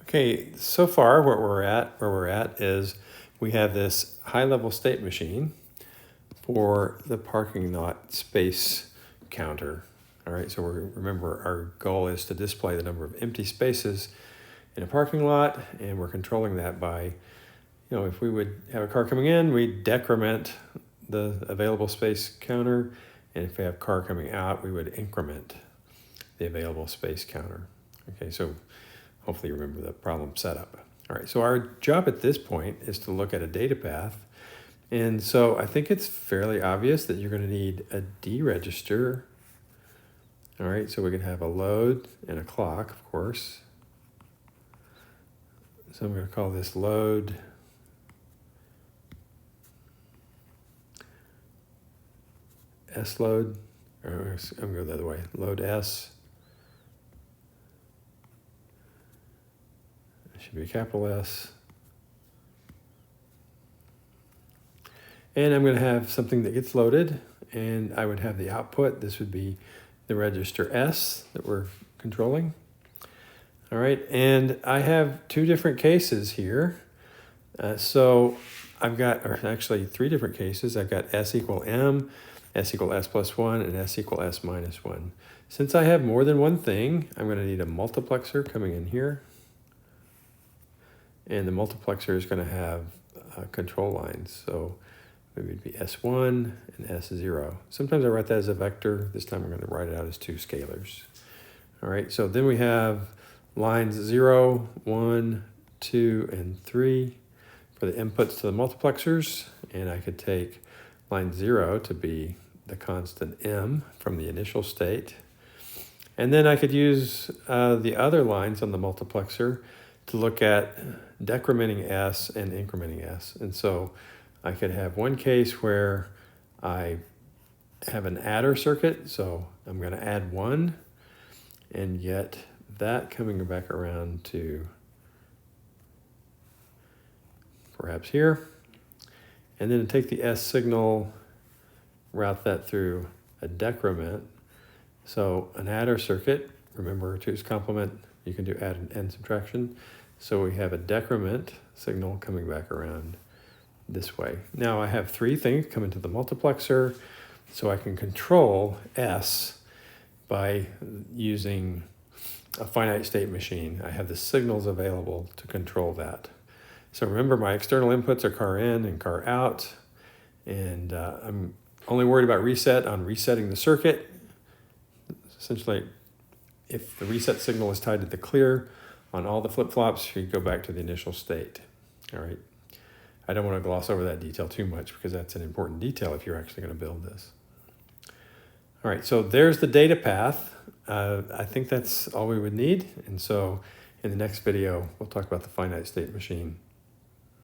Okay, so far where we're at is we have this high-level state machine for the parking lot space counter. All right, so remember our goal is to display the number of empty spaces in a parking lot, and we're controlling that by, if we would have a car coming in, we decrement the available space counter, and if we have a car coming out, we would increment the available space counter. Okay, so hopefully you remember the problem setup. All right, so our job at this point is to look at a data path. And so I think it's fairly obvious that you're going to need a deregister. All right, so we can have a load and a clock, of course. So I'm going to call this load S load, or I'm going to go the other way, load S. It should be a capital S. And I'm going to have something that gets loaded, and I would have the output. This would be the register S that we're controlling. All right, and I have two different cases here. So I've got, or actually three different cases. I've got S equal M, S equal S plus 1, and S equal S minus 1. Since I have more than one thing, I'm going to need a multiplexer coming in here. And the multiplexer is going to have control lines. So maybe it'd be S1 and S0. Sometimes I write that as a vector. This time I'm going to write it out as two scalars. All right, so then we have lines 0, 1, 2, and 3 for the inputs to the multiplexers. And I could take line 0 to be the constant M from the initial state. And then I could use the other lines on the multiplexer to look at decrementing S and incrementing S. And so I could have one case where I have an adder circuit, so I'm going to add 1 and get that coming back around to perhaps here. And then take the S signal, route that through a decrement. So an adder circuit, remember 2's complement, you can do add and subtraction. So we have a decrement signal coming back around this way. Now I have three things coming to the multiplexer, so I can control S by using a finite state machine. I have the signals available to control that. So remember, my external inputs are car in and car out, and I'm only worried about resetting the circuit. Essentially, if the reset signal is tied to the clear on all the flip-flops, you go back to the initial state. All right. I don't want to gloss over that detail too much because that's an important detail if you're actually going to build this. All right, so there's the data path. I think that's all we would need. And so in the next video, we'll talk about the finite state machine.